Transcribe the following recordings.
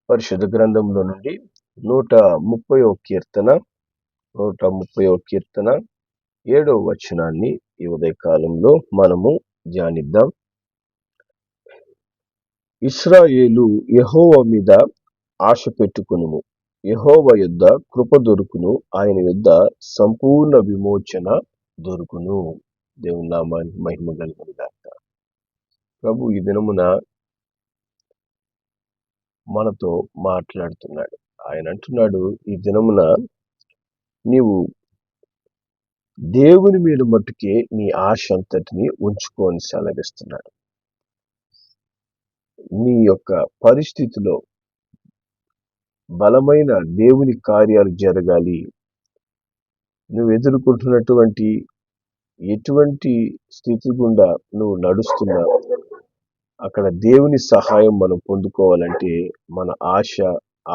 పరిశుద్ధ గ్రంథంలో నుండి 130వ కీర్తన 130వ కీర్తన 7వ వచనాన్ని ఈ ఉదయకాలంలో మనము ధ్యానిద్దాం. ఇశ్రాయేలు యెహోవా మీద ఆశ పెట్టుకొనుము, యెహోవా యొద్ద కృప దొరుకును, ఆయన యొద్ద సంపూర్ణ విమోచన దొరుకును. దేవుని నామానికి మహిమ కలుగును గాక. ప్రభు ఈ దినమున మనతో మాట్లాడుతున్నాడు. ఆయన అంటున్నాడు, ఈ దినమున నీవు దేవుని మీద మట్టుకే నీ ఆశ అంతటిని ఉంచుకొని సెలవిస్తున్నాడు. నీ యొక్క పరిస్థితిలో బలమైన దేవుని కార్యాలు జరగాలి. నువ్వు ఎదుర్కొంటున్నటువంటి ఎటువంటి స్థితి గుండా నువ్వు నడుస్తున్నా అక్కడ దేవుని సహాయం మనం పొందుకోవాలంటే మన ఆశ,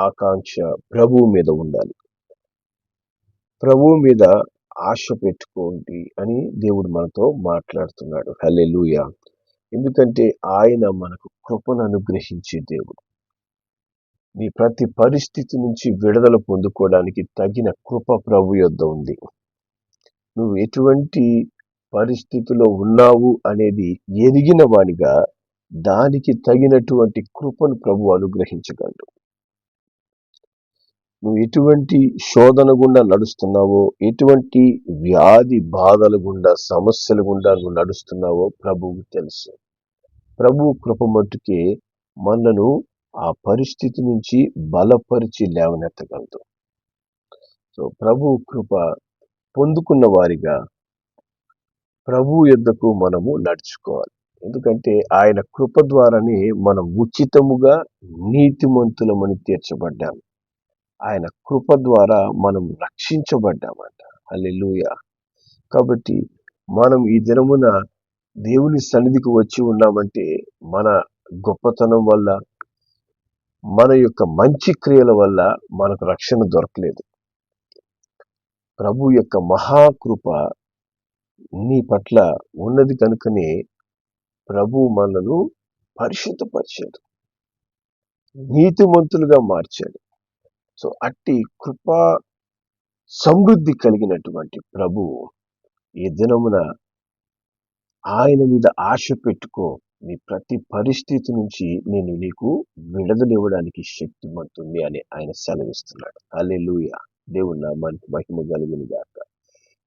ఆకాంక్ష ప్రభువు మీద ఉండాలి. ప్రభువు మీద ఆశ పెట్టుకోండి అని దేవుడు మనతో మాట్లాడుతున్నాడు. హల్లెలూయా. ఎందుకంటే ఆయన మనకు కృపను అనుగ్రహించే దేవుడు. నీ ప్రతి పరిస్థితి నుంచి విడుదల పొందుకోవడానికి తగిన కృప ప్రభు యొద్ద ఉంది. నువ్వు ఎటువంటి పరిస్థితిలో ఉన్నావు అనేది ఎరిగిన వానిగా దానికి తగినటువంటి కృపను ప్రభు అనుగ్రహించగలడు. నువ్వు ఎటువంటి శోధన గుండా నడుస్తున్నావో, ఎటువంటి వ్యాధి బాధల గుండా, సమస్యల గుండా నువ్వు నడుస్తున్నావో ప్రభువుకు తెలుసు. ప్రభు కృప మట్టుకే మనను ఆ పరిస్థితి నుంచి బలపరిచి లేవనెత్తగలదు. సో ప్రభు కృప పొందుకున్న వారిగా ప్రభు యొద్దకు మనము నడుచుకోవాలి. ఎందుకంటే ఆయన కృప ద్వారానే మనం ఉచితముగా నీతిమంతులమని తీర్చబడ్డాము. ఆయన కృప ద్వారా మనం రక్షించబడ్డామంట. హల్లెలూయా. కాబట్టి మనం ఈ దినమున దేవుని సన్నిధికి వచ్చి ఉన్నామంటే మన గొప్పతనం వల్ల, మన యొక్క మంచి క్రియల వల్ల మనకు రక్షణ దొరకలేదు. ప్రభు యొక్క మహాకృప నీ పట్ల ఉన్నది కనుకనే ప్రభు మనను పరిశుద్ధపరిచాడు, నీతిమంతులుగా మార్చాడు. సో అట్టి కృపా సమృద్ధి కలిగినటువంటి ప్రభు ఈ దినమున ఆయన మీద ఆశ పెట్టుకో. నీ ప్రతి పరిస్థితి నుంచి నేను నీకు విడుదలివ్వడానికి శక్తిమంతుణ్ణి అని ఆయన సెలవిస్తున్నాడు. హల్లెలూయా. దేవుని నామానికి మహిమ కలుగును గాక.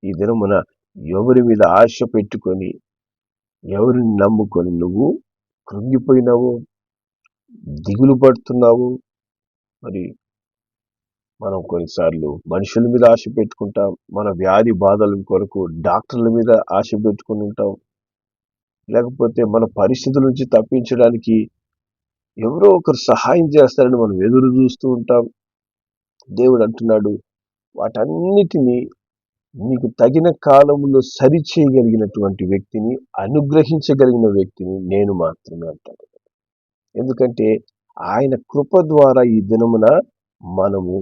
ఈ దినమున ఎవరి మీద ఆశ పెట్టుకొని, ఎవరిని నమ్ముకొని నువ్వు కృంగిపోయినావు, దిగులు పడుతున్నావు. మరి మనం కొన్నిసార్లు మనుషుల మీద ఆశ పెట్టుకుంటాం, మన వ్యాధి బాధల కొరకు డాక్టర్ల మీద ఆశ పెట్టుకుని ఉంటాం, లేకపోతే మన పరిస్థితుల నుంచి తప్పించడానికి ఎవరో ఒకరు సహాయం చేస్తారని మనం ఎదురు చూస్తూ ఉంటాం. దేవుడు అంటున్నాడు, వాటన్నిటినీ నీకు తగిన కాలంలో సరిచేయగలిగినటువంటి వ్యక్తిని, అనుగ్రహించగలిగిన వ్యక్తిని నేను మాత్రమే అంటాను. ఎందుకంటే ఆయన కృప ద్వారా ఈ దినమున మనము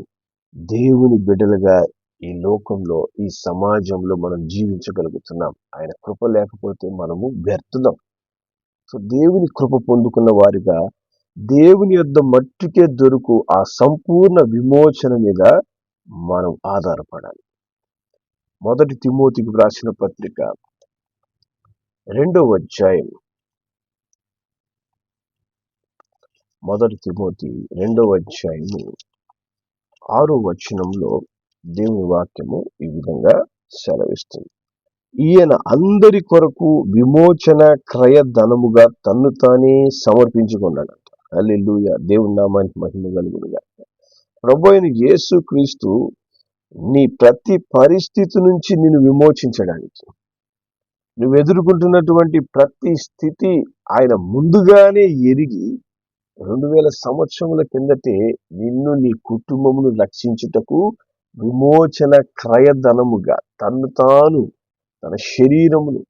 దేవుని బిడ్డలుగా ఈ లోకంలో, ఈ సమాజంలో మనం జీవించగలుగుతున్నాం. ఆయన కృప లేకపోతే మనము వ్యర్థులం. సో దేవుని కృప పొందుకున్న వారిగా దేవుని యొద్ద మట్టుకే దొరుకు ఆ సంపూర్ణ విమోచన మీద మనం ఆధారపడాలి. 1 తిమోతికి వ్రాసిన పత్రిక 2వ అధ్యాయం, 1 తిమోతి 2వ అధ్యాయము 6వ వచనంలో దేవుని వాక్యము ఈ విధంగా సెలవిస్తుంది. ఈయన అందరి కొరకు విమోచన క్రయధనముగా తన్ను తానే సమర్పించుకున్నాడంట. హల్లెలూయా. దేవుని నామానికి మహిమ కలుగును గాక. ప్రభువైన యేసుక్రీస్తు నీ ప్రతి పరిస్థితి నుంచి నిన్ను విమోచించడానికి, నువ్వు ఎదుర్కొంటున్నటువంటి ప్రతి స్థితి ఆయన ముందుగానే ఎరిగి 2000 సంవత్సరముల కిందటే నిన్ను, నీ కుటుంబమును రక్షించుటకు విమోచన క్రయధనముగా తన్ను తాను, తన శరీరమును,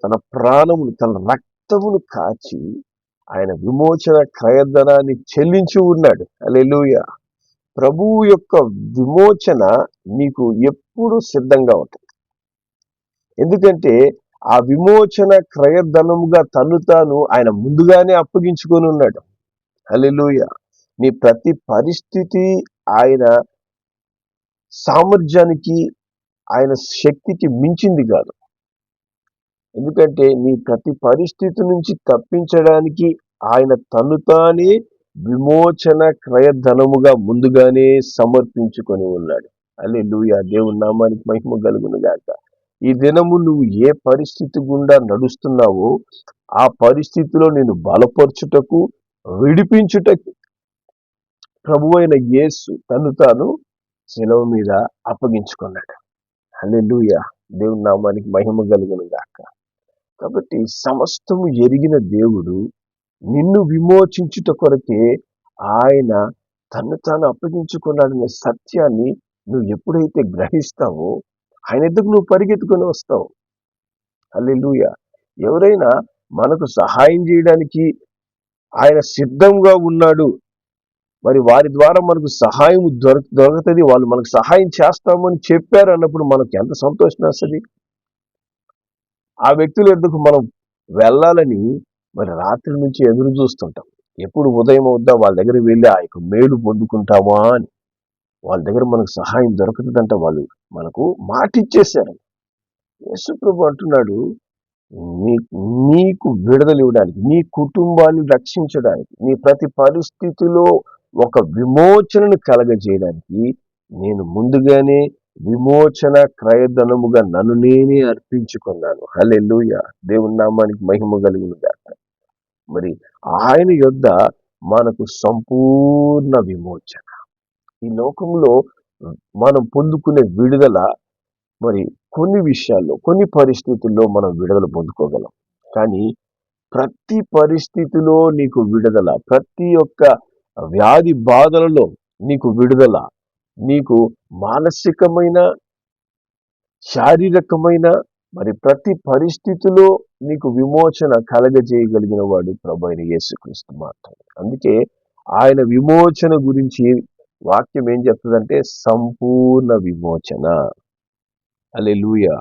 తన ప్రాణమును, తన రక్తమును కాచి ఆయన విమోచన క్రయధనాన్ని చెల్లించి ఉన్నాడు. హల్లెలూయా. ప్రభువు యొక్క విమోచన నీకు ఎప్పుడు సిద్ధంగా ఉంటుంది. ఎందుకంటే ఆ విమోచన క్రయధనముగా తను తాను ఆయన ముందుగానే అప్పగించుకొని ఉన్నాడు. హల్లెలూయా. నీ ప్రతి పరిస్థితి ఆయన సామర్థ్యానికి, ఆయన శక్తికి మించింది కాదు. ఎందుకంటే నీ ప్రతి పరిస్థితి నుంచి తప్పించడానికి ఆయన తను తానే విమోచన క్రయధనముగా ముందుగానే సమర్పించుకొని ఉన్నాడు. హల్లెలూయా, దేవుని నామానికి మహిమ కలుగును గాక. ఈ దినము నువ్వు ఏ పరిస్థితి గుండా నడుస్తున్నావో ఆ పరిస్థితిలో నేను బలపరచుటకు, విడిపించుటకు ప్రభువైన యేసు తను తాను శిలువ మీద అప్పగించుకున్నాడు. హల్లెలూయా, దేవుని నామానికి మహిమ కలుగును గాక. కాబట్టి సమస్తము ఎరిగిన దేవుడు నిన్ను విమోచించుట కొరకే ఆయన తను తాను అప్పగించుకున్నాడనే సత్యాన్ని నువ్వు ఎప్పుడైతే గ్రహిస్తావో ఆయన ఎదుగు నువ్వు పరిగెత్తుకొని వస్తావు. హల్లెలూయా. ఎవరైనా మనకు సహాయం చేయడానికి ఆయన సిద్ధంగా ఉన్నాడు, మరి వారి ద్వారా మనకు సహాయం దొరుకుతుంది, వాళ్ళు మనకు సహాయం చేస్తామని చెప్పారు అన్నప్పుడు మనకు ఎంత సంతోషం వస్తుంది. ఆ వ్యక్తుల ఎందుకు మనం వెళ్ళాలని మరి రాత్రి నుంచి ఎదురు చూస్తుంటాం. ఎప్పుడు ఉదయం అవుద్దా వాళ్ళ దగ్గర వెళ్ళి ఆ యొక్క మేలు పొందుకుంటామా అని. వాళ్ళ దగ్గర మనకు సహాయం దొరుకుతుందంట. వాళ్ళు మనకు మాట ఇచ్చేశారు. యేసుప్రభు అంటున్నాడు, నీకు విడుదల ఇవ్వడానికి, నీ కుటుంబాన్ని రక్షించడానికి, నీ ప్రతి పరిస్థితిలో ఒక విమోచనను కలగజేయడానికి నేను ముందుగానే విమోచన క్రయధనముగా నన్ను నేనే అర్పించుకున్నాను. హల్లెలూయా, దేవుని నామానికి మహిమ కలుగును గాక. మరి ఆయన యొద్ద మనకు సంపూర్ణ విమోచన. ఈ లోకంలో మనం పొందుకునే విడుదల మరి కొన్ని విషయాల్లో, కొన్ని పరిస్థితుల్లో మనం విడుదల పొందుకోగలం. కానీ ప్రతి పరిస్థితిలో నీకు విడుదల, ప్రతి ఒక్క వ్యాధి బాధలలో నీకు విడుదల, నీకు మానసికమైన, శారీరకమైన మరి ప్రతి పరిస్థితిలో నీకు విమోచన కలగజేయగలిగిన వాడు ప్రభువైన యేసుక్రీస్తు మాత్రమే. అందుకే ఆయన విమోచన గురించి వాక్యం ఏం చెప్తుందంటే సంపూర్ణ విమోచన. హల్లెలూయా.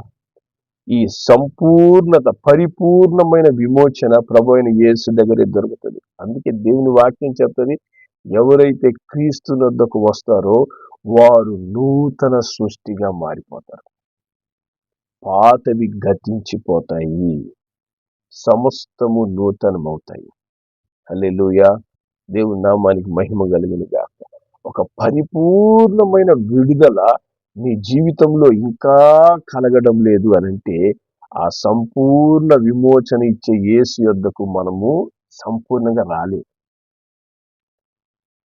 ఈ సంపూర్ణత, పరిపూర్ణమైన విమోచన ప్రభువైన యేసు దగ్గరే దొరుకుతుంది. అందుకే దేవుని వాక్యం చెప్తుంది, ఎవరైతే క్రీస్తు వద్దకు వస్తారో వారు నూతన సృష్టిగా మారిపోతారు. పాతవి గతించిపోతాయి, సమస్తము నూతనమవుతాయి. హల్లెలూయా, దేవుని నామానికి మహిమ కలుగును గాక. ఒక పరిపూర్ణమైన విడుదల నీ జీవితంలో ఇంకా కలగడం లేదు అనంటే ఆ సంపూర్ణ విమోచన ఇచ్చే యేసు యొద్దకు మనము సంపూర్ణంగా రాలేదు.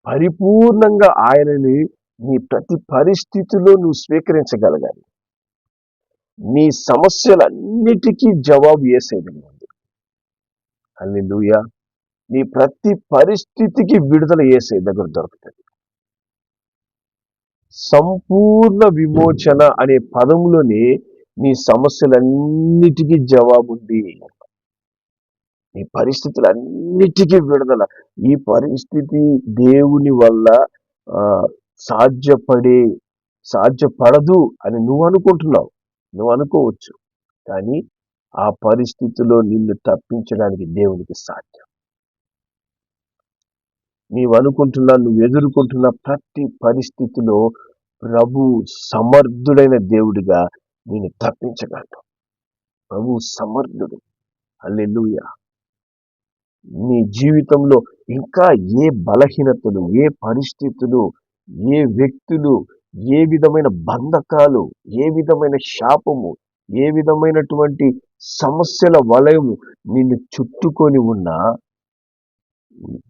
పరిపూర్ణంగా ఆయనని నీ ప్రతి పరిస్థితిలో నువ్వు స్వీకరించగలగాలి. నీ సమస్యలన్నిటికీ జవాబు యేసయ్య ఉంది. హల్లెలూయా. నీ ప్రతి పరిస్థితికి విడుదల యేసయ్య దగ్గర దొరుకుతుంది. సంపూర్ణ విమోచన అనే పదంలోనే నీ సమస్యలన్నిటికీ జవాబు ఉంది. నీ పరిస్థితులన్నిటికీ విడుదల. ఈ పరిస్థితి దేవుని వల్ల సాధ్యపడదు అని నువ్వు అనుకుంటున్నావు, నువ్వు అనుకోవచ్చు. కానీ ఆ పరిస్థితిలో నిన్ను తప్పించడానికి దేవునికి సాధ్యం. నువ్వు ఎదుర్కొంటున్న ప్రతి పరిస్థితిలో ప్రభు సమర్థుడైన దేవుడిగా నేను తప్పించగలను. ప్రభు సమర్థుడు. హల్లెలూయా. నీ జీవితంలో ఇంకా ఏ బలహీనతలు, ఏ పరిస్థితులు, ఏ వ్యక్తులు, ఏ విధమైన బంధకాలు, ఏ విధమైన శాపము, ఏ విధమైనటువంటి సమస్యల వలయము నిన్ను చుట్టుకొని ఉన్నా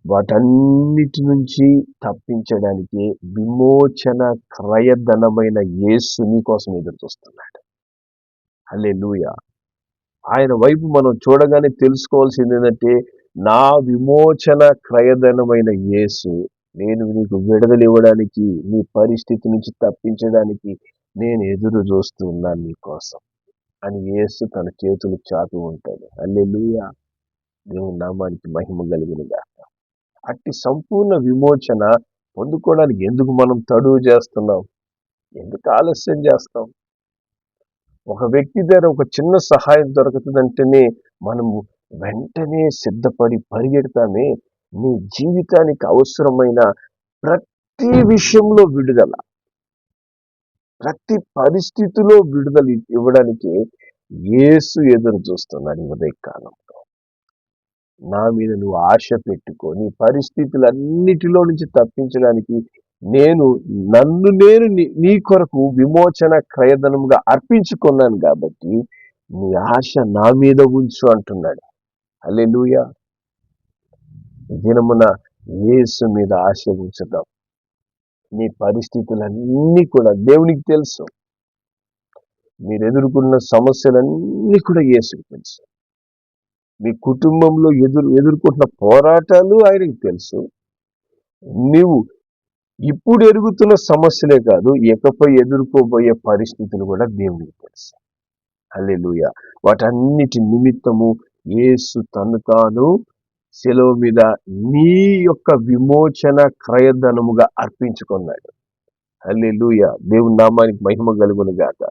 వాటన్నిటి నుంచి తప్పించడానికి విమోచన క్రయధనమైన యేసు నీ కోసం ఎదురు చూస్తున్నాడు. హల్లెలూయా. ఆయన వైపు మనం చూడగానే తెలుసుకోవాల్సింది ఏంటంటే, నా విమోచన క్రయధనమైన యేసు నేను నీకు విడుదల ఇవ్వడానికి, నీ పరిస్థితి నుంచి తప్పించడానికి నేను ఎదురు చూస్తున్నాను నీ కోసం అని యేసు తన చేతులు చాపి ఉంటాడు. హల్లెలూయా, దేవుని నామానికి మహిమ కలుగును గాక. అట్టి సంపూర్ణ విమోచన పొందుకోవడానికి ఎందుకు మనం తడువు చేస్తున్నాం? ఎందుకు ఆలస్యం చేస్తాం? ఒక వ్యక్తి దగ్గర ఒక చిన్న సహాయం దొరుకుతుందంటేనే మనము వెంటనే సిద్ధపడి పరిగెడతామే. నీ జీవితానికి అవసరమైన ప్రతి విషయంలో విడుదల, ప్రతి పరిస్థితిలో విడుదల ఇవ్వడానికి యేసు ఎదురు చూస్తున్నాడు ఈ ఉదయకాలం. నా మీద నువ్వు ఆశ పెట్టుకో, నీ పరిస్థితులన్నిటిలో నుంచి తప్పించడానికి నేను నీ కొరకు విమోచన క్రయధనముగా అర్పించుకున్నాను కాబట్టి నీ ఆశ నా మీద ఉంచు అంటున్నాడు. హల్లెలూయా. దినమున యేసు మీద ఆశ ఉంచుదాం. నీ పరిస్థితులన్నీ కూడా దేవునికి తెలుసు. మీరు ఎదుర్కొన్న సమస్యలన్నీ కూడా యేసుకు తెలుసు. మీ కుటుంబంలో ఎదుర్కొంటున్న పోరాటాలు ఆయనకి తెలుసు. నీవు ఇప్పుడు ఎదుగుతున్న సమస్యలే కాదు, ఇకపై ఎదుర్కోబోయే పరిస్థితులు కూడా దేవునికి తెలుసు. హల్లెలూయా. వాటన్నిటి నిమిత్తము యేసు తను తాను శిలువ మీద నీ యొక్క విమోచన క్రయధనముగా అర్పించుకున్నాడు. హల్లెలూయా. దేవుని నామానికి మహిమ కలుగును గాక.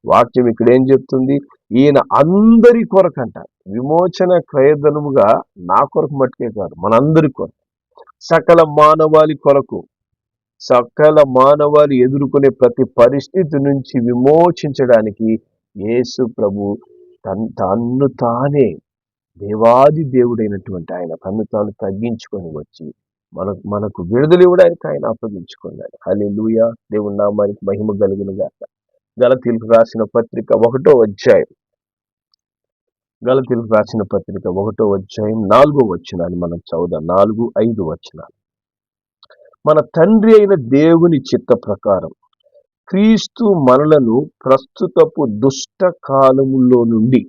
వాక్యం ఇక్కడ ఏం చెప్తుంది? ఈయన అందరి కొరకంట, విమోచన క్రయధనముగా నా కొరకు మట్టుకే కాదు, మనందరి కొరకు, సకల మానవాళి కొరకు, సకల మానవాళి ఎదుర్కొనే ప్రతి పరిస్థితి నుంచి విమోచించడానికి యేసు ప్రభు తన్ను తానే, దేవాది దేవుడైనటువంటి ఆయన తన్ను తాను తగ్గించుకొని వచ్చి మనకు విడుదల ఇవ్వడానికి ఆయన అప్పగించుకున్నాడు. హల్లెలూయా. దేవుని నామానికి మహిమ కలుగును గాక. గలతీయులకు రాసిన పత్రిక 1వ అధ్యాయం, గలతీయులకు రాసిన పత్రిక 1వ అధ్యాయం 4వ వచనాన్ని మనం చదువుదాం. 4, 5 వచనాలు. మన తండ్రి అయిన దేవుని చిత్త ప్రకారం క్రీస్తు మనలను ప్రస్తుతపు దుష్ట కాలములో నుండి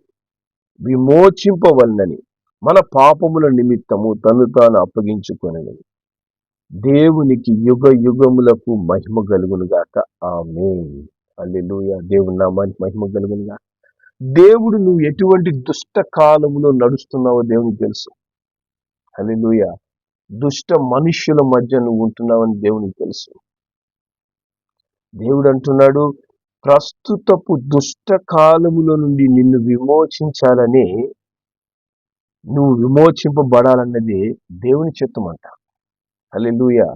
విమోచింపవలనని మన పాపముల నిమిత్తము తను తాను అప్పగించుకొనెను. దేవునికి యుగ యుగములకు మహిమ కలుగును గాక. ఆమేన్. హల్లెలూయా. దేవుని నామానికి మహిమ కలుగును గాక. దేవుడు నువ్వు ఎటువంటి దుష్ట కాలములో నడుస్తున్నావో దేవునికి తెలుసు. హల్లెలూయా. దుష్ట మనుష్యుల మధ్య నువ్వు ఉంటున్నావని దేవునికి తెలుసు. దేవుడు అంటున్నాడు, ప్రస్తుతపు దుష్ట కాలములో నుండి నిన్ను విమోచించాలని, నువ్వు విమోచింపబడాలన్నది దేవుని చిత్తం అంట. హల్లెలూయా.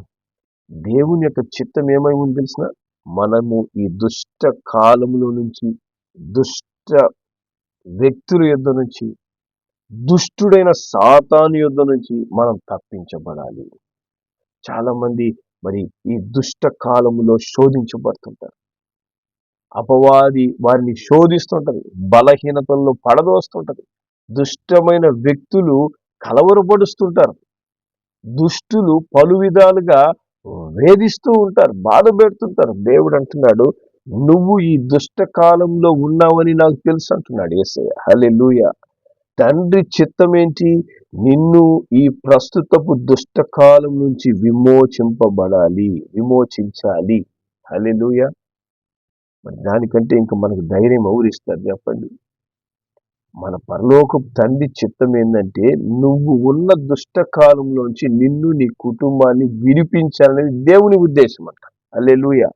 దేవుని యొక్క చిత్తం ఏమై ఉంది తెలిసిన? మనము ఈ దుష్ట కాలములో నుంచి, దుష్ట వ్యక్తుల యొద్ద నుంచి, దుష్టుడైన సాతాను యొద్ద నుంచి మనం తప్పించబడాలి. చాలా మంది మరి ఈ దుష్ట కాలములో శోధించబడుతుంటారు. అపవాది వారిని శోధిస్తుంటది, బలహీనతల్లో పడదోస్తుంటది. దుష్టమైన వ్యక్తులు కలవరపడుస్తుంటారు. దుష్టులు పలు విధాలుగా వేధిస్తూ ఉంటారు, బాధ పెడుతుంటారు. దేవుడు అంటున్నాడు, నువ్వు ఈ దుష్ట కాలంలో ఉన్నావని నాకు తెలుసు అంటున్నాడు యేసయ్య. హల్లెలూయా. తండ్రి చిత్తం ఏంటి? నిన్ను ఈ ప్రస్తుతపు దుష్ట కాలం నుంచి విమోచించాలి. హల్లెలూయా. మరి దానికంటే ఇంకా మనకు ధైర్యం ఎవరిస్తారు చెప్పండి? మన పరలోకపు తండ్రి చిత్తం ఏంటంటే, నువ్వు ఉన్న దుష్ట కాలంలోంచి నిన్ను, నీ కుటుంబాన్ని విడిపించాలనేది దేవుని ఉద్దేశం అంట. హల్లెలూయా.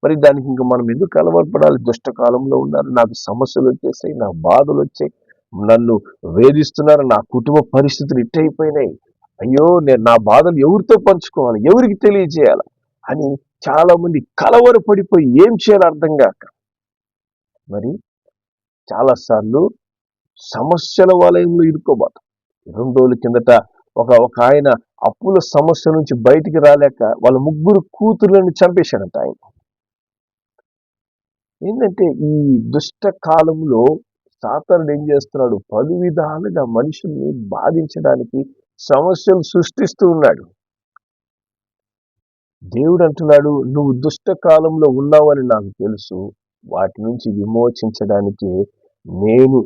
మరి దానికి ఇంకా మనం ఎందుకు కలవరపడాలి? దుష్ట కాలంలో ఉన్నారు, నాకు సమస్యలు వచ్చేసాయి, నాకు బాధలు వచ్చాయి, నన్ను వేధిస్తున్నారు, నా కుటుంబ పరిస్థితులు ఇట్టయిపోయినాయి, అయ్యో నేను నా బాధలు ఎవరితో పంచుకోవాలి, ఎవరికి తెలియజేయాలి అని చాలా మంది కలవరపడిపోయి ఏం చేయాలో అర్థం కాక మరి చాలాసార్లు సమస్యల వలయంలో ఇరుక్కోబోతాం. 2 రోజుల కిందట ఒక ఆయన అప్పుల సమస్య నుంచి బయటికి రాలేక వాళ్ళ 3 కూతుర్లను చంపేశాడంట ఆయన. ఏంటంటే ఈ దుష్ట కాలంలో సాతానుడు ఏం చేస్తున్నాడు? పలు విధాలుగా మనుషుల్ని బాధించడానికి సమస్యలు సృష్టిస్తూ ఉన్నాడు. దేవుడు అంటున్నాడు, నువ్వు దుష్ట కాలంలో ఉన్నావని నాకు తెలుసు, వాటి నుంచి విమోచించడానికి నేను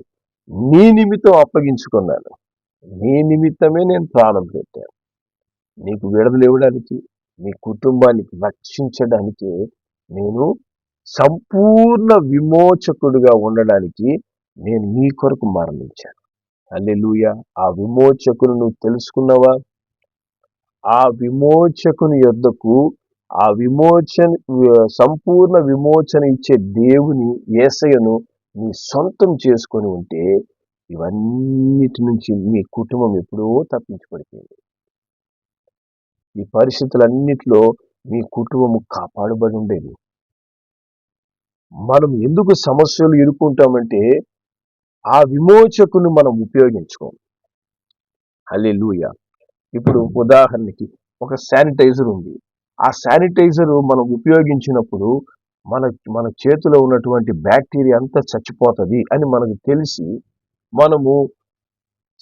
నీ నిమిత్తం అప్పగించుకున్నాను. నీ నిమిత్తమే నేను ప్రాణం పెట్టాను. నీకు విడుదల ఇవ్వడానికి, నీ కుటుంబానికి రక్షించడానికి, నేను సంపూర్ణ విమోచకుడిగా ఉండడానికి నేను నీ కొరకు మరణించాను. హల్లెలూయా. ఆ విమోచకుని నువ్వు తెలుసుకున్నావా? ఆ విమోచకుని యొద్దకు, ఆ సంపూర్ణ విమోచన ఇచ్చే దేవుని యేసయ్యను నీ సొంతం చేసుకొని ఉంటే ఇవన్నిటి నుంచి మీ కుటుంబం ఎప్పుడో తప్పించబడిపోయింది. ఈ పరిస్థితులన్నిటిలో మీ కుటుంబము కాపాడబడి ఉండేది. మనం ఎందుకు సమస్యలు ఎదుర్కొంటామంటే ఆ విమోచకుని మనం ఉపయోగించుకోం. హల్లెలూయా. ఇప్పుడు ఉదాహరణకి ఒక శానిటైజర్ ఉంది. ఆ శానిటైజర్ మనం ఉపయోగించినప్పుడు మన మన చేతిలో ఉన్నటువంటి బ్యాక్టీరియా అంతా చచ్చిపోతుంది అని మనకు తెలిసి మనము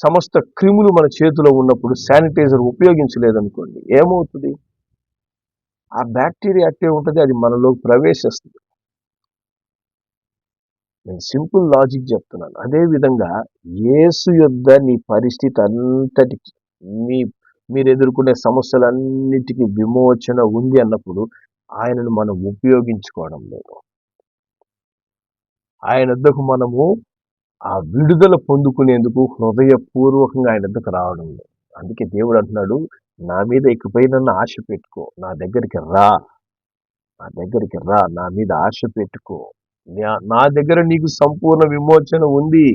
సమస్త క్రిములు మన చేతిలో ఉన్నప్పుడు శానిటైజర్ ఉపయోగించలేదనుకోండి, ఏమవుతుంది? ఆ బ్యాక్టీరియా అట్టే ఉంటుంది, అది మనలోకి ప్రవేశిస్తుంది. నేను సింపుల్ లాజిక్ చెప్తున్నాను. అదేవిధంగా యేసు యొద్ద నీ పరిస్థితి అంతటికి, మీరు ఎదుర్కొనే సమస్యలన్నిటికీ విమోచన ఉంది అన్నప్పుడు ఆయనను మనం ఉపయోగించుకోవడం లేదు. ఆయన వద్దకు మనము ఆ విడుదల పొందుకునేందుకు హృదయపూర్వకంగా ఆయన వద్దకు రావడం లేదు. అందుకే దేవుడు అంటున్నాడు, నా మీద ఇకపై నన్ను ఆశ పెట్టుకో, నా దగ్గరికి రా, నా మీద ఆశ పెట్టుకో, నా దగ్గర నీకు సంపూర్ణ విమోచన ఉంది,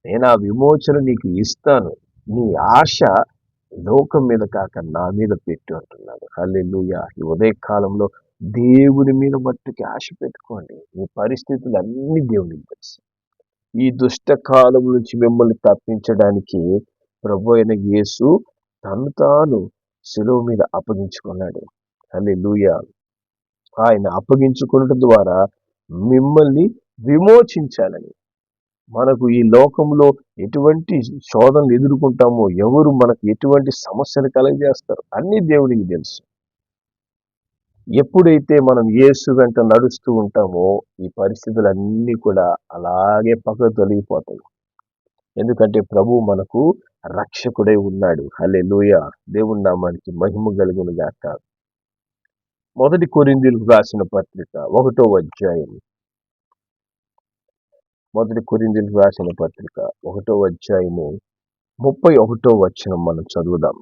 నేను ఆ విమోచన నీకు ఇస్తాను, నీ ఆశ లోకం మీద కాక నా మీద పెట్టు అంటున్నాడు. హల్లెలూయా. ఈ ఉదయకాలంలో దేవుని మీద మట్టుకి ఆశ పెట్టుకోండి. మీ పరిస్థితులు అన్ని దేవునికి తెలుసు. ఈ దుష్ట కాలం నుంచి మిమ్మల్ని తప్పించడానికి ప్రభు అయిన యేసు తను తాను శిలువ మీద అప్పగించుకున్నాడు. హల్లెలూయా. ఆయన అప్పగించుకోవడం ద్వారా మిమ్మల్ని విమోచించాలని. మనకు ఈ లోకంలో ఎటువంటి శోధనలు ఎదుర్కొంటామో, ఎవరు మనకు ఎటువంటి సమస్యలు కలగజేస్తారు, అన్ని దేవునికి తెలుసు. ఎప్పుడైతే మనం యేసు వెంట నడుస్తూ ఉంటామో ఈ పరిస్థితులన్నీ కూడా అలాగే పక్కకు తొలగిపోతాయి. ఎందుకంటే ప్రభు మనకు రక్షకుడై ఉన్నాడు. హల్లెలూయా. దేవుని నామానికి మహిమ కలుగును గాక. మొదటి కొరింథీయులకు రాసిన పత్రిక 1వ అధ్యాయం. మొదటి కొరింథీయులకు రాసిన పత్రిక 1వ అధ్యాయము 31వ వచనం మనం చదువుదాం.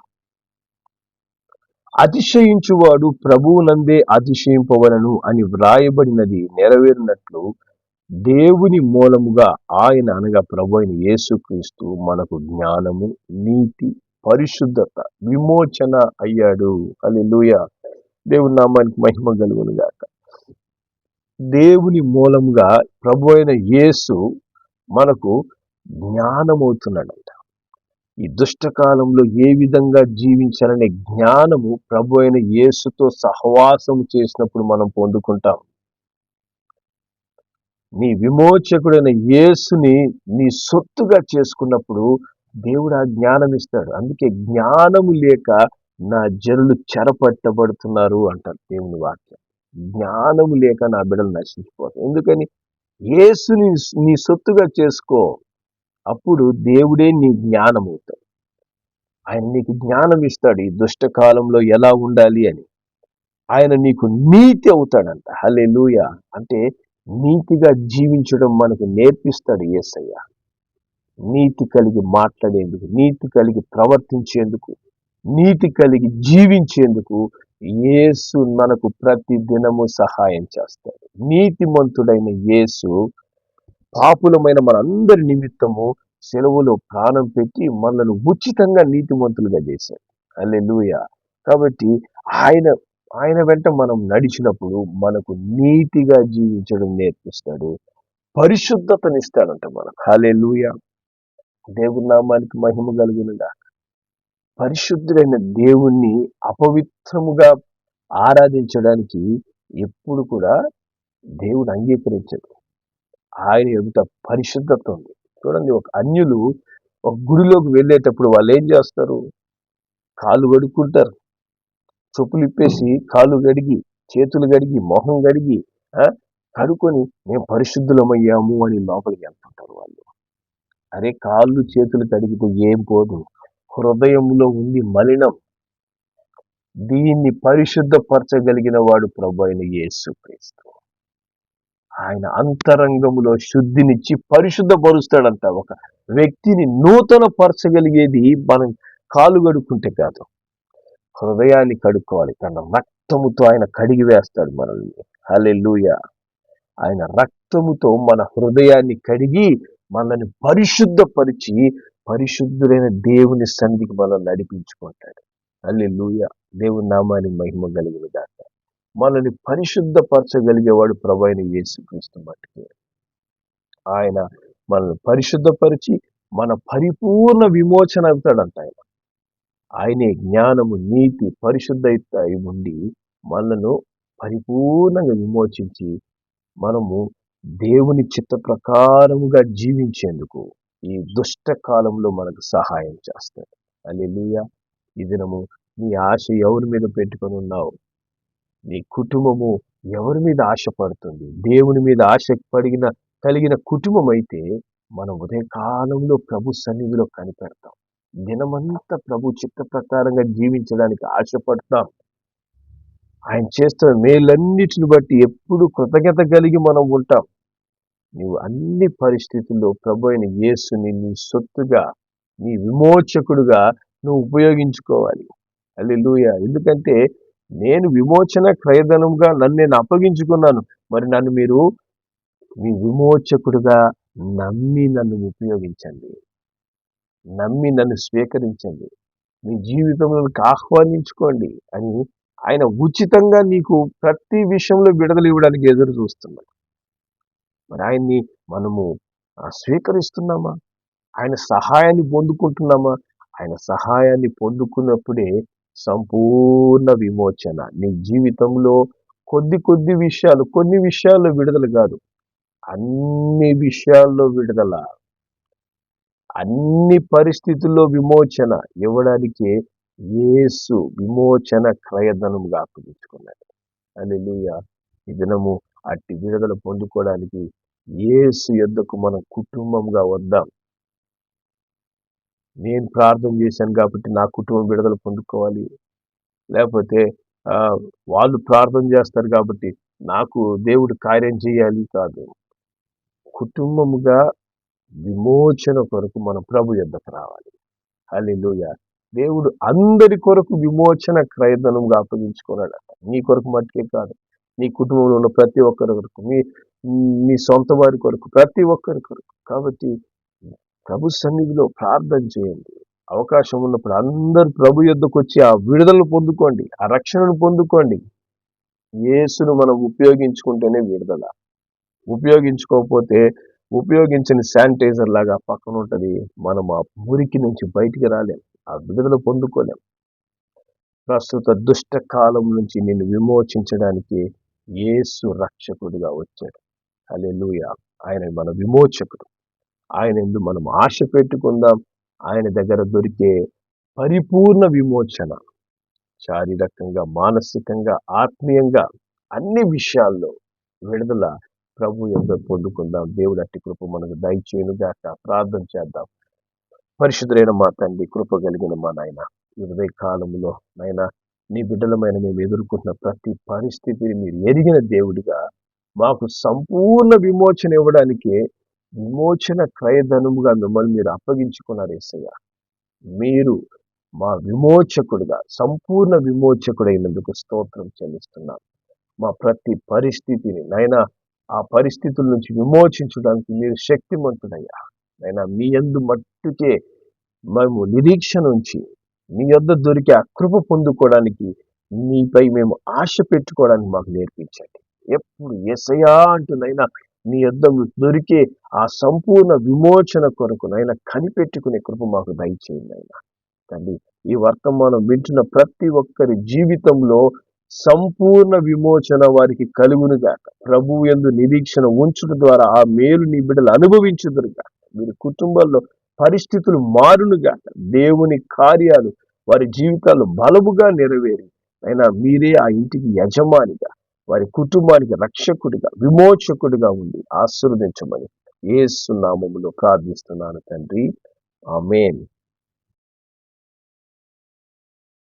అతిశయించువాడు ప్రభువునందే అతిశయింపవలెను అని వ్రాయబడినది నెరవేరినట్లు దేవుని మూలముగా ఆయన అనగా ప్రభు అయిన యేసుక్రీస్తు మనకు జ్ఞానము, నీతి, పరిశుద్ధత, విమోచన అయ్యాడు. హల్లెలూయా. దేవుని నామానికి మహిమ కలుగును గాక. దేవుని మూలముగా ప్రభు అయిన యేసు మనకు జ్ఞానమవుతున్నాడంట. ఈ దుష్టకాలంలో ఏ విధంగా జీవించాలనే జ్ఞానము ప్రభు అయిన యేసుతో సహవాసం చేసినప్పుడు మనం పొందుకుంటాం. నీ విమోచకుడైన యేసుని నీ సొత్తుగా చేసుకున్నప్పుడు దేవుడు ఆ జ్ఞానం ఇస్తాడు. అందుకే జ్ఞానము లేక నా జనులు చెరపట్టబడుతున్నారు అంటారు దేవుని వాక్యం. జ్ఞానము లేక నా బిడ్డలు నశించిపోతారు. ఎందుకని? యేసుని నీ సొత్తుగా చేసుకో, అప్పుడు దేవుడే నీ జ్ఞానం అవుతాడు. ఆయన నీకు జ్ఞానం ఇస్తాడు ఈ దుష్టకాలంలో ఎలా ఉండాలి అని. ఆయన నీకు నీతి అవుతాడంట. హల్లెలూయా. అంటే నీతిగా జీవించడం మనకు నేర్పిస్తాడు యేసయ్య. నీతి కలిగి మాట్లాడేందుకు, నీతి కలిగి ప్రవర్తించేందుకు, నీతి కలిగి జీవించేందుకు యేసు మనకు ప్రతి దినము సహాయం చేస్తాడు. నీతిమంతుడైన యేసు పాపులమైన మనందరి నిమిత్తము సెలవులో ప్రాణం పెట్టి మనల్ని ఉచితంగా నీతిమంతులుగా చేశాడు. హల్లెలూయా. కాబట్టి ఆయన వెంట మనం నడిచినప్పుడు మనకు నీతిగా జీవించడం నేర్పిస్తాడు, పరిశుద్ధతనిస్తాడంట మనకు. హల్లెలూయా. దేవుని నామానికి మహిమ కలుగునుగా. పరిశుద్ధుడైన దేవుణ్ణి అపవిత్రముగా ఆరాధించడానికి ఎప్పుడు కూడా దేవుడు అంగీకరించడు. ఆయన ఎదుట పరిశుద్ధత ఉంది. చూడండి, ఒక అన్యులు ఒక గుడిలోకి వెళ్ళేటప్పుడు వాళ్ళు ఏం చేస్తారు? కాళ్ళు కడుక్కుంటారు, చెప్పులు ఇప్పేసి కాళ్ళు కడిగి, చేతులు కడిగి, మొహం కడిగి కడుక్కొని మేము పరిశుద్ధులమయ్యాము అని లోపలికి వెళ్తుంటారు వాళ్ళు. అరే, కాళ్ళు చేతులు కడిగితే ఏం పోదు, హృదయంలో ఉంది మలినం. దీన్ని పరిశుద్ధపరచగలిగిన వాడు ప్రభు అయిన యేసుక్రీస్తు. ఆయన అంతరంగములో శుద్ధినిచ్చి పరిశుద్ధపరుస్తాడంట. ఒక వ్యక్తిని నూతన పరచగలిగేది మనం కాలు కడుక్కుంటే కాదు, హృదయాన్ని కడుక్కోవాలి. తన రక్తముతో ఆయన కడిగి వేస్తాడు మనల్ని. హల్లెలూయా. ఆయన రక్తముతో మన హృదయాన్ని కడిగి మనల్ని పరిశుద్ధపరిచి పరిశుద్ధులైన దేవుని సన్నిధికి మనం నడిపించుకుంటాడు. హల్లెలూయా. దేవుని నామానికి మహిమ కలిగిన గాక. మనల్ని పరిశుద్ధపరచగలిగేవాడు ప్రభువైన యేసుక్రీస్తు మట్టుకే. ఆయన మనల్ని పరిశుద్ధపరిచి మన పరిపూర్ణ విమోచన అవుతాడంట ఆయన. ఆయనే జ్ఞానము, నీతి, పరిశుద్ధత అయి ఉండి మనను పరిపూర్ణంగా విమోచించి మనము దేవుని చిత్త ప్రకారముగా జీవించేందుకు ఈ దుష్ట కాలంలో మనకు సహాయం చేస్తాడు. హల్లెలూయా. ఈ దినము నీ ఆశ ఎవరి మీద పెట్టుకొని ఉన్నావు? నీ కుటుంబము ఎవరి మీద ఆశపడుతుంది? దేవుని మీద ఆశ కలిగిన కుటుంబం అయితే మనం ఉదయకాలంలో ప్రభు సన్నిధిలో కనిపెడతాం. దినమంతా ప్రభు చిత్త ప్రకారంగా జీవించడానికి ఆశపడతాం. ఆయన చేస్తున్న మేలన్నిటిని బట్టి ఎప్పుడు కృతజ్ఞత కలిగి మనం ఉంటాం. నీవు అన్ని పరిస్థితుల్లో ప్రభు అయిన యేసుని నీ సొత్తుగా, నీ విమోచకుడుగా నువ్వు ఉపయోగించుకోవాలి. హల్లెలూయా. ఎందుకంటే నేను విమోచన క్రయధనంగా నన్ను నేను అప్పగించుకున్నాను. మరి నన్ను మీరు మీ విమోచకుడుగా నమ్మి నన్ను ఉపయోగించండి. నమ్మి నన్ను స్వీకరించండి. మీ జీవితంలోకి ఆహ్వానించుకోండి అని ఆయన ఉచితంగా నీకు ప్రతి విషయంలో విడుదల ఇవ్వడానికి ఎదురు చూస్తున్నాడు. మరి ఆయన్ని మనము స్వీకరిస్తున్నామా? ఆయన సహాయాన్ని పొందుకుంటున్నామా? ఆయన సహాయాన్ని పొందుకున్నప్పుడే సంపూర్ణ విమోచన. నీ జీవితంలో కొన్ని విషయాల్లో విడుదల కాదు, అన్ని విషయాల్లో విడుదల, అన్ని పరిస్థితుల్లో విమోచన ఇవ్వడానికి యేసు విమోచన క్రయధనంగా అప్పగించుకున్నాడు. హల్లెలూయా. ఈ దినము అట్టి విడుదల పొందుకోవడానికి యేసు యొద్దకు మనం కుటుంబంగా వద్దాం. నేను ప్రార్థన చేశాను కాబట్టి నా కుటుంబం విడుదల పొందుకోవాలి, లేకపోతే వాళ్ళు ప్రార్థన చేస్తారు కాబట్టి నాకు దేవుడు కార్యం చేయాలి కాదు. కుటుంబముగా విమోచన కొరకు మనం ప్రభు యొద్దకు రావాలి. హల్లెలూయా. దేవుడు అందరి కొరకు విమోచన క్రయధనంగా అప్పగించుకున్నాడు. నీ కొరకు మట్టుకే కాదు, నీ కుటుంబంలో ఉన్న ప్రతి ఒక్కరి కొరకు, నీ సొంత వారి కొరకు, ప్రతి ఒక్కరి కొరకు. కాబట్టి ప్రభు సన్నిధిలో ప్రార్థన చేయండి. అవకాశం ఉన్నప్పుడు అందరూ ప్రభు యొద్దకు వచ్చి ఆ విడుదలను పొందుకోండి, ఆ రక్షణను పొందుకోండి. యేసును మనం ఉపయోగించుకుంటేనే విడుదల. ఉపయోగించుకోకపోతే ఉపయోగించిన శానిటైజర్ లాగా పక్కన ఉంటుంది. మనం ఆ మురికి నుంచి బయటికి రాలేం, ఆ విడుదల పొందుకోలేం. ప్రస్తుత దుష్ట కాలం నుంచి నిన్ను విమోచించడానికి యేసు రక్షకుడిగా వచ్చాడు. హల్లెలూయా. ఆయన మన విమోచకుడు. ఆయన యందు మనం ఆశ పెట్టుకుందాం. ఆయన దగ్గర దొరికే పరిపూర్ణ విమోచన, శారీరకంగా, మానసికంగా, ఆత్మీయంగా అన్ని విషయాల్లో విడుదల ప్రభు యందు పొందుకుందాం. దేవుడు అట్టి కృప మనకు దయచేయునుగాక. ప్రార్థన చేద్దాం. పరిశుద్ధులైన మా తండ్రి, కృప కలిగిన మా నాయన, ఈ ఉదయ కాలంలో నాయన నీ బిడ్డలమైన మేము ఎదుర్కొంటున్న ప్రతి పరిస్థితిని మీరు ఎరిగిన దేవుడిగా మాకు సంపూర్ణ విమోచన ఇవ్వడానికి విమోచన క్రయధనముగా మిమ్మల్ని మీరు అప్పగించుకున్నారు యేసయ్య. మీరు మా విమోచకుడుగా, సంపూర్ణ విమోచకుడైనందుకు స్తోత్రం చెల్లిస్తున్నాం. మా ప్రతి పరిస్థితిని నాయన ఆ పరిస్థితుల నుంచి విమోచించడానికి మీరు శక్తిమంతుడయ్యా. నాయన మీ యందు మట్టుకే మేము నిరీక్షణ ఉంచి నీ యొద్ద దొరికే ఆ కృప పొందుకోవడానికి, నీపై మేము ఆశ పెట్టుకోవడానికి మాకు నేర్పించండి. ఎప్పుడు యేసయ్యా అంటున్నైనా నీ యొద్ద దొరికే ఆ సంపూర్ణ విమోచన కొరకు నైనా కనిపెట్టుకునే కృప మాకు దయచేయండి అయినా తండ్రి. ఈ వర్తమానం వింటున్న ప్రతి ఒక్కరి జీవితంలో సంపూర్ణ విమోచన వారికి కలుగునుగాక. ప్రభువు యందు నిరీక్షణ ఉంచుట ద్వారా ఆ మేలు నీ బిడ్డలు అనుభవించుదురుగాక. మీరు కుటుంబాల్లో పరిస్థితులు మారునుగాక. దేవుని కార్యాలు వారి జీవితాలు బలముగా నెరవేరి అయినా మీరే ఆ ఇంటికి యజమానిగా, వారి కుటుంబానికి రక్షకుడిగా, విమోచకుడిగా ఉండి ఆశీర్వదించమని యేసు నామములో ప్రార్థిస్తున్నాను తండ్రి. ఆమేన్.